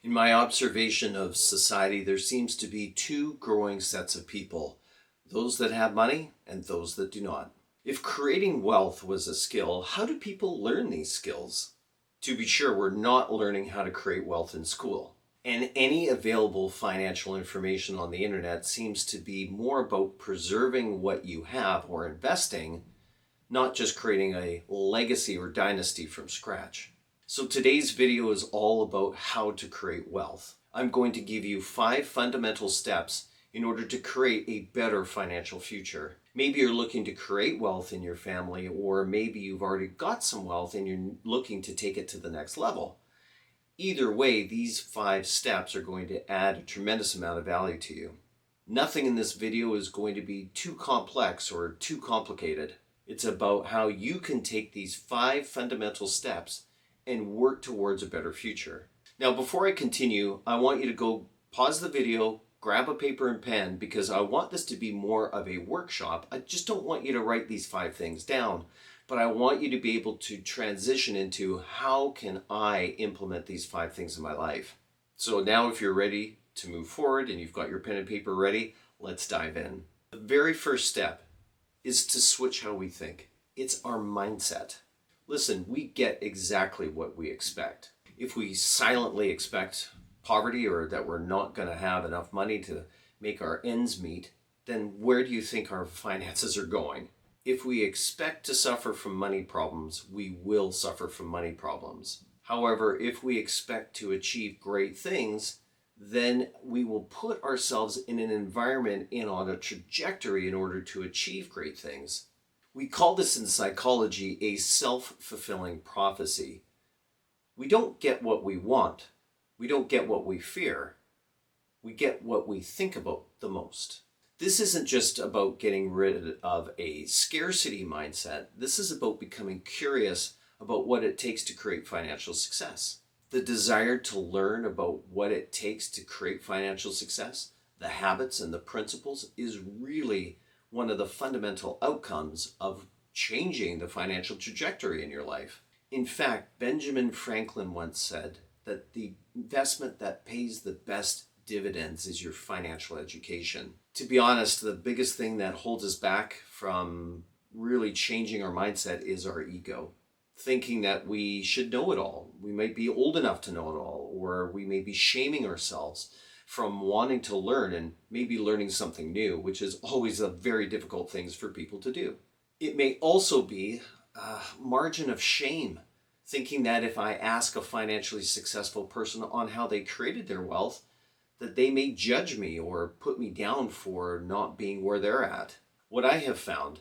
In my observation of society, there seems to be two growing sets of people, those that have money and those that do not. If creating wealth was a skill, how do people learn these skills? To be sure, we're not learning how to create wealth in school. And any available financial information on the internet seems to be more about preserving what you have or investing, not just creating a legacy or dynasty from scratch. So today's video is all about how to create wealth. I'm going to give you 5 fundamental steps in order to create a better financial future. Maybe you're looking to create wealth in your family, or maybe you've already got some wealth and you're looking to take it to the next level. Either way, these 5 steps are going to add a tremendous amount of value to you. Nothing in this video is going to be too complex or too complicated. It's about how you can take these 5 fundamental steps and work towards a better future. Now, before I continue, I want you to go pause the video, grab a paper and pen, because I want this to be more of a workshop. I just don't want you to write these 5 things down, but I want you to be able to transition into how can I implement these 5 things in my life. So now if you're ready to move forward and you've got your pen and paper ready, let's dive in. The very first step is to switch how we think. It's our mindset. Listen, we get exactly what we expect. If we silently expect poverty or that we're not going to have enough money to make our ends meet, then where do you think our finances are going? If we expect to suffer from money problems, we will suffer from money problems. However, if we expect to achieve great things, then we will put ourselves in an environment and on a trajectory in order to achieve great things. We call this in psychology a self-fulfilling prophecy. We don't get what we want. We don't get what we fear. We get what we think about the most. This isn't just about getting rid of a scarcity mindset. This is about becoming curious about what it takes to create financial success. The desire to learn about what it takes to create financial success, the habits and the principles, is really one of the fundamental outcomes of changing the financial trajectory in your life. In fact, Benjamin Franklin once said that the investment that pays the best dividends is your financial education. To be honest, the biggest thing that holds us back from really changing our mindset is our ego. Thinking that we should know it all. We might be old enough to know it all, or we may be shaming ourselves from wanting to learn and maybe learning something new, which is always a very difficult thing for people to do. It may also be a margin of shame, thinking that if I ask a financially successful person on how they created their wealth, that they may judge me or put me down for not being where they're at. What I have found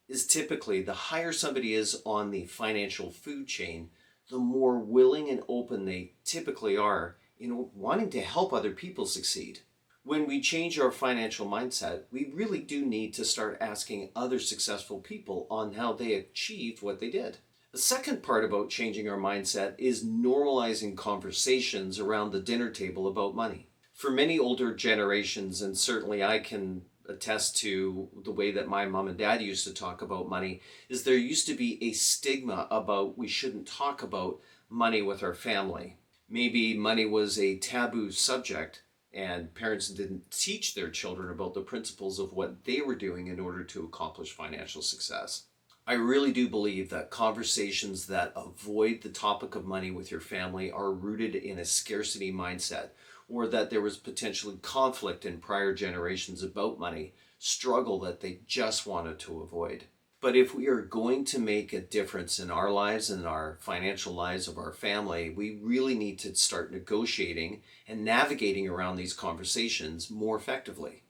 is typically the higher somebody is on the financial food chain, the more willing and open they typically are in wanting to help other people succeed. When we change our financial mindset, we really do need to start asking other successful people on how they achieved what they did. The second part about changing our mindset is normalizing conversations around the dinner table about money. For many older generations, and certainly I can attest to the way that my mom and dad used to talk about money, is there used to be a stigma about we shouldn't talk about money with our family. Maybe money was a taboo subject and parents didn't teach their children about the principles of what they were doing in order to accomplish financial success. I really do believe that conversations that avoid the topic of money with your family are rooted in a scarcity mindset, or that there was potentially conflict in prior generations about money, struggle that they just wanted to avoid. But if we are going to make a difference in our lives and our financial lives of our family, we really need to start negotiating and navigating around these conversations more effectively.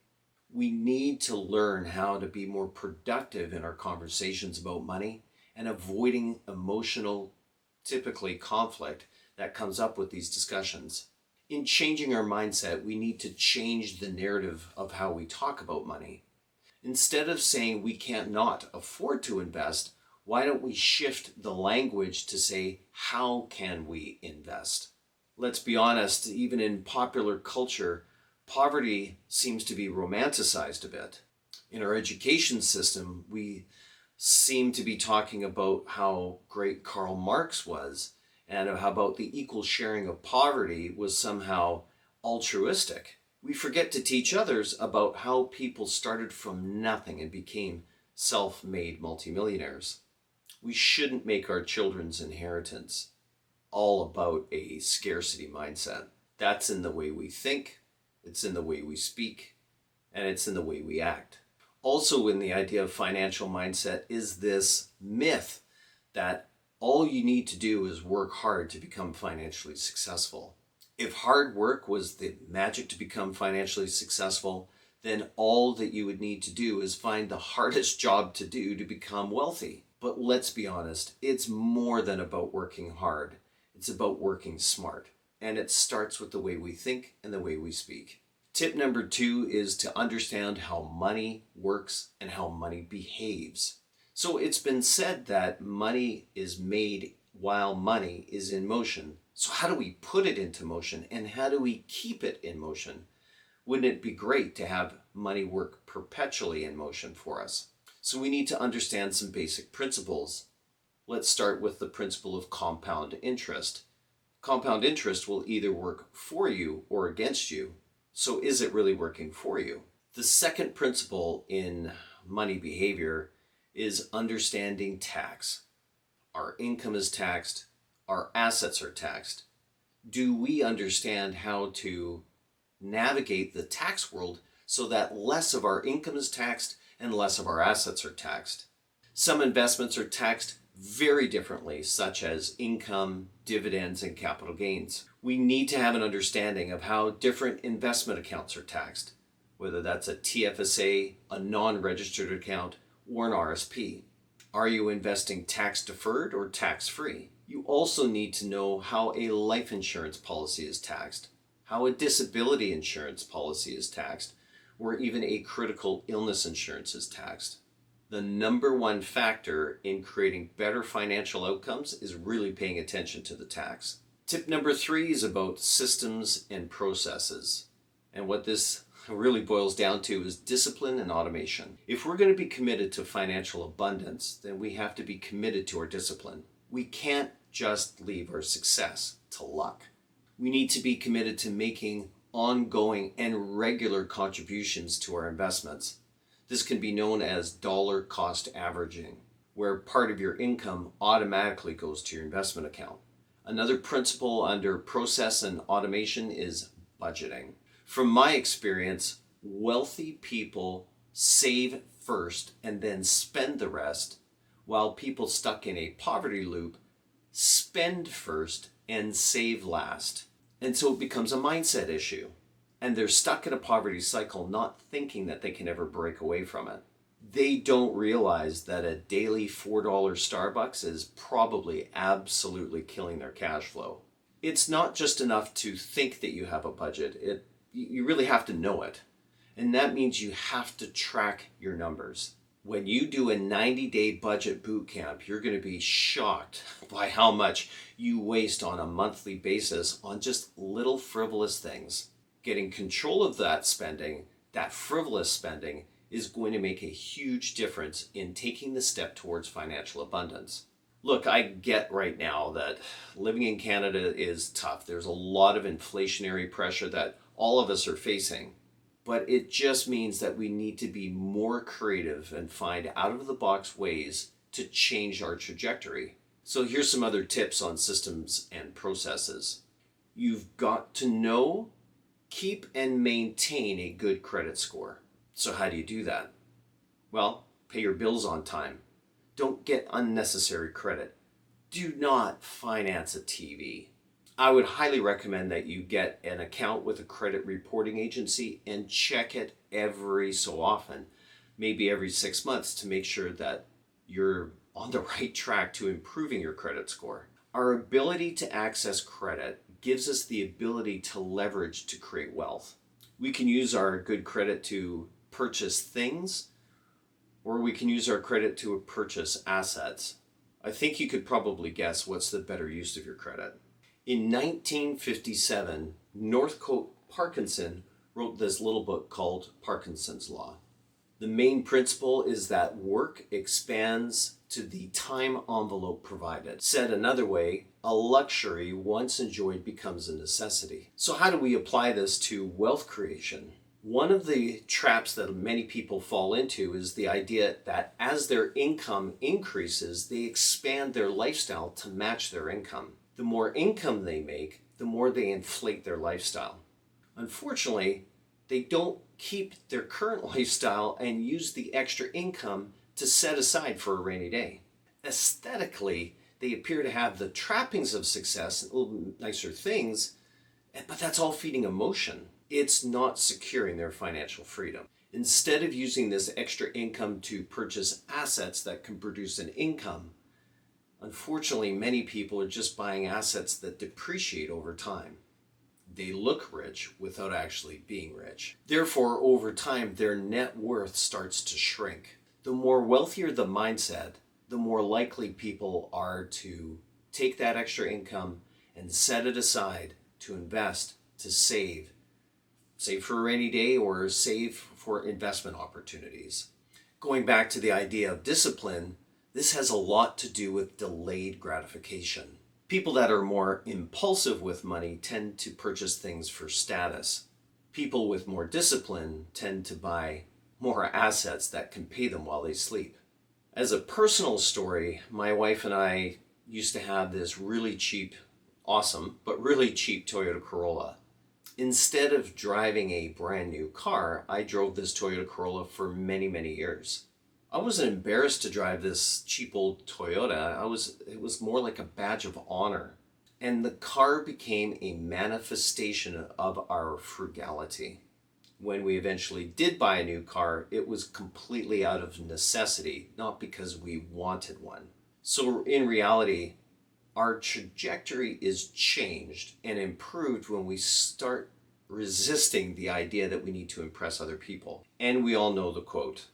We need to learn how to be more productive in our conversations about money and avoiding emotional, typically conflict that comes up with these discussions. In changing our mindset, we need to change the narrative of how we talk about money. Instead of saying we can't not afford to invest, why don't we shift the language to say, how can we invest? Let's be honest, even in popular culture, poverty seems to be romanticized a bit. In our education system, we seem to be talking about how great Karl Marx was and how about the equal sharing of poverty was somehow altruistic. We forget to teach others about how people started from nothing and became self-made multimillionaires. We shouldn't make our children's inheritance all about a scarcity mindset. That's in the way we think, it's in the way we speak, and it's in the way we act. Also, in the idea of financial mindset is this myth that all you need to do is work hard to become financially successful. If hard work was the magic to become financially successful, then all that you would need to do is find the hardest job to do to become wealthy. But let's be honest, it's more than about working hard. It's about working smart. And it starts with the way we think and the way we speak. Tip number 2 is to understand how money works and how money behaves. So it's been said that money is made while money is in motion. So how do we put it into motion and how do we keep it in motion? Wouldn't it be great to have money work perpetually in motion for us? So we need to understand some basic principles. Let's start with the principle of compound interest. Compound interest will either work for you or against you. So is it really working for you? The second principle in money behavior is understanding tax. Our income is taxed, our assets are taxed. Do we understand how to navigate the tax world so that less of our income is taxed and less of our assets are taxed? Some investments are taxed very differently, such as income, dividends, and capital gains. We need to have an understanding of how different investment accounts are taxed, whether that's a TFSA, a non-registered account, or an RSP. Are you investing tax-deferred or tax-free? You also need to know how a life insurance policy is taxed, how a disability insurance policy is taxed, or even a critical illness insurance is taxed. The number one factor in creating better financial outcomes is really paying attention to the tax. Tip number 3 is about systems and processes. And what this really boils down to is discipline and automation. If we're going to be committed to financial abundance, then we have to be committed to our discipline. We can't just leave our success to luck. We need to be committed to making ongoing and regular contributions to our investments. This can be known as dollar cost averaging, where part of your income automatically goes to your investment account. Another principle under process and automation is budgeting. From my experience, wealthy people save first and then spend the rest, while people stuck in a poverty loop spend first and save last. And so it becomes a mindset issue. And they're stuck in a poverty cycle, not thinking that they can ever break away from it. They don't realize that a daily $4 Starbucks is probably absolutely killing their cash flow. It's not just enough to think that you have a budget. You really have to know it. And that means you have to track your numbers. When you do a 90-day budget boot camp, you're going to be shocked by how much you waste on a monthly basis on just little frivolous things. Getting control of that spending, that frivolous spending, is going to make a huge difference in taking the step towards financial abundance. Look, I get right now that living in Canada is tough. There's a lot of inflationary pressure that all of us are facing. But it just means that we need to be more creative and find out-of-the-box ways to change our trajectory. So here's some other tips on systems and processes. You've got to know, keep, and maintain a good credit score. So how do you do that? Well, pay your bills on time. Don't get unnecessary credit. Do not finance a TV. I would highly recommend that you get an account with a credit reporting agency and check it every so often, maybe every 6 months, to make sure that you're on the right track to improving your credit score. Our ability to access credit gives us the ability to leverage to create wealth. We can use our good credit to purchase things, or we can use our credit to purchase assets. I think you could probably guess what's the better use of your credit. In 1957, Northcote Parkinson wrote this little book called Parkinson's Law. The main principle is that work expands to the time envelope provided. Said another way, a luxury once enjoyed becomes a necessity. So how do we apply this to wealth creation? One of the traps that many people fall into is the idea that as their income increases, they expand their lifestyle to match their income. The more income they make, the more they inflate their lifestyle. Unfortunately, they don't keep their current lifestyle and use the extra income to set aside for a rainy day. Aesthetically, they appear to have the trappings of success, a little nicer things, but that's all feeding emotion. It's not securing their financial freedom. Instead of using this extra income to purchase assets that can produce an income, unfortunately, many people are just buying assets that depreciate over time. They look rich without actually being rich. Therefore, over time, their net worth starts to shrink. The more wealthier the mindset, the more likely people are to take that extra income and set it aside to invest, to save for a rainy day or save for investment opportunities. Going back to the idea of discipline, this has a lot to do with delayed gratification. People that are more impulsive with money tend to purchase things for status. People with more discipline tend to buy more assets that can pay them while they sleep. As a personal story, my wife and I used to have this really cheap, awesome, but really cheap Toyota Corolla. Instead of driving a brand new car, I drove this Toyota Corolla for many, many years. I wasn't embarrassed to drive this cheap old Toyota. It was more like a badge of honor. And the car became a manifestation of our frugality. When we eventually did buy a new car, it was completely out of necessity, not because we wanted one. So in reality, our trajectory is changed and improved when we start resisting the idea that we need to impress other people. And we all know the quote,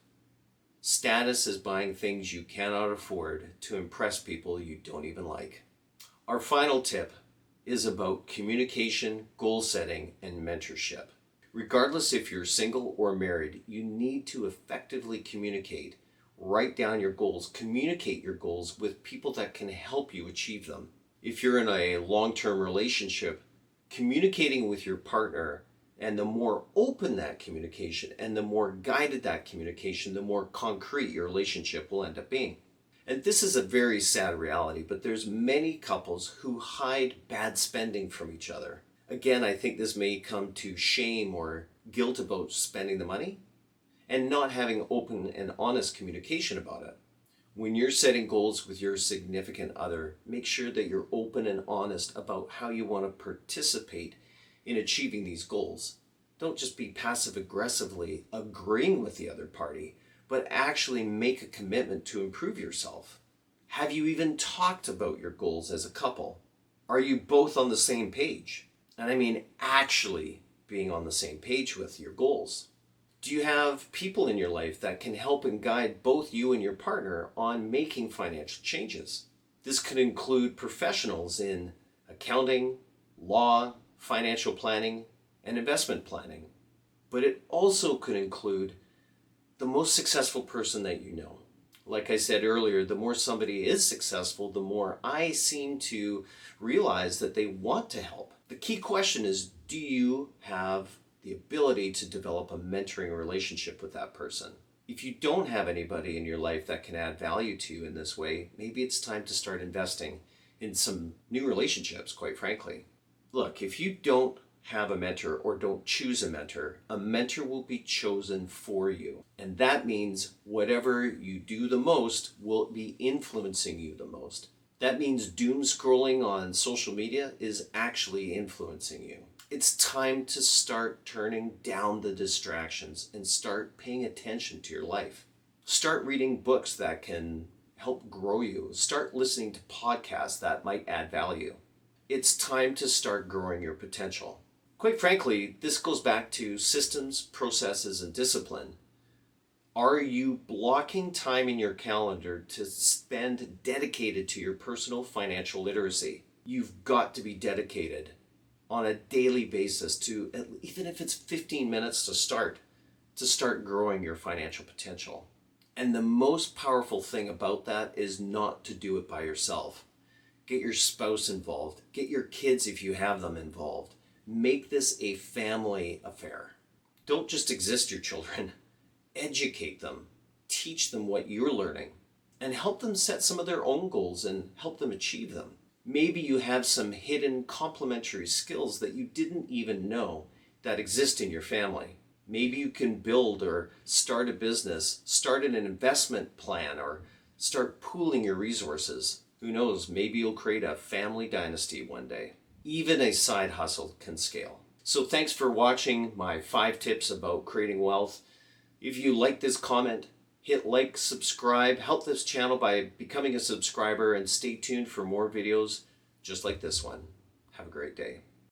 status is buying things you cannot afford to impress people you don't even like. Our final tip is about communication, goal setting, and mentorship. Regardless if you're single or married, you need to effectively communicate. Write down your goals, communicate your goals with people that can help you achieve them. If you're in a long-term relationship, communicating with your partner, and the more open that communication and the more guided that communication, the more concrete your relationship will end up being. And this is a very sad reality, but there's many couples who hide bad spending from each other. Again, I think this may come to shame or guilt about spending the money and not having open and honest communication about it. When you're setting goals with your significant other, make sure that you're open and honest about how you want to participate in achieving these goals. Don't just be passive-aggressively agreeing with the other party, but actually make a commitment to improve yourself. Have you even talked about your goals as a couple? Are you both on the same page? And I mean actually being on the same page with your goals. Do you have people in your life that can help and guide both you and your partner on making financial changes? This could include professionals in accounting, law, financial planning, and investment planning. But it also could include the most successful person that you know. Like I said earlier, the more somebody is successful, the more I seem to realize that they want to help. The key question is, do you have the ability to develop a mentoring relationship with that person? If you don't have anybody in your life that can add value to you in this way, maybe it's time to start investing in some new relationships, quite frankly. Look, if you don't have a mentor or don't choose a mentor will be chosen for you. And that means whatever you do the most will be influencing you the most. That means doom scrolling on social media is actually influencing you. It's time to start turning down the distractions and start paying attention to your life. Start reading books that can help grow you. Start listening to podcasts that might add value. It's time to start growing your potential. Quite frankly, this goes back to systems, processes, and discipline. Are you blocking time in your calendar to spend dedicated to your personal financial literacy? You've got to be dedicated on a daily basis to, even if it's 15 minutes to start growing your financial potential. And the most powerful thing about that is not to do it by yourself. Get your spouse involved. Get your kids, if you have them, involved. Make this a family affair. Don't just exist your children. Educate them. Teach them what you're learning. And help them set some of their own goals and help them achieve them. Maybe you have some hidden complementary skills that you didn't even know that exist in your family. Maybe you can build or start a business, start an investment plan, or start pooling your resources. Who knows, maybe you'll create a family dynasty one day. Even a side hustle can scale. So thanks for watching my 5 tips about creating wealth. If you like this comment, hit like, subscribe, help this channel by becoming a subscriber, and stay tuned for more videos just like this one. Have a great day.